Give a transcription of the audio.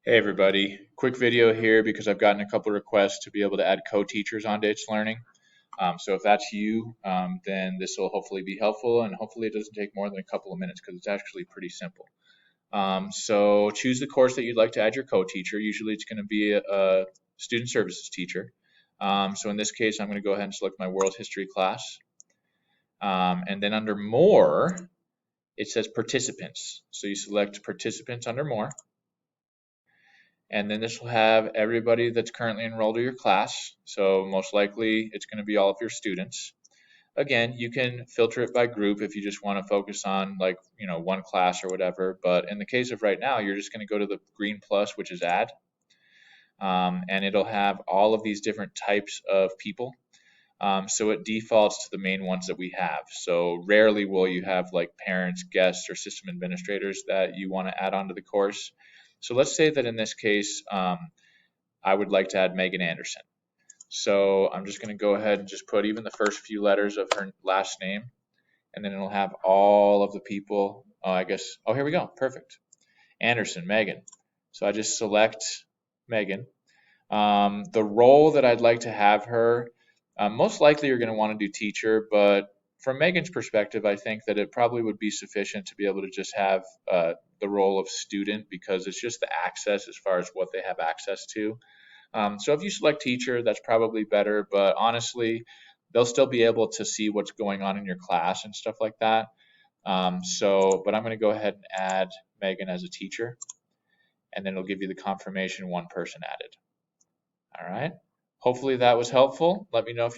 Hey everybody, quick video here because I've gotten a couple requests to be able to add co-teachers onto itslearning. So if that's you, then this will hopefully be helpful and hopefully it doesn't take more than a couple of minutes because it's actually pretty simple. So choose the course that you'd like to add your co-teacher. Usually it's going to be a student services teacher. So in this case, I'm going to go ahead and select my world history class. And then under more, it says participants. So you select participants under more. And then this will have everybody that's currently enrolled in your class. So most likely it's going to be all of your students. Again, you can filter it by group if you just want to focus on one class or whatever. But in the case of right now, you're just going to go to the green plus, which is add. And it'll have all of these different types of people. So it defaults to the main ones that we have. So rarely will you have like parents, guests, or system administrators that you want to add onto the course. So let's say that in this case, I would like to add Megan Anderson. So I'm just going to go ahead and just put even the first few letters of her last name, and then it'll have all of the people. Oh, here we go. Perfect. Anderson, Megan. So I just select Megan. The role that I'd like to have her, most likely you're going to want to do teacher, but from Megan's perspective, I think that it probably would be sufficient to be able to just have the role of student because it's just the access as far as what they have access to. So if you select teacher, that's probably better, but honestly, they'll still be able to see what's going on in your class and stuff like that. But I'm going to go ahead and add Megan as a teacher, and then it'll give you the confirmation one person added. All right. Hopefully that was helpful. Let me know if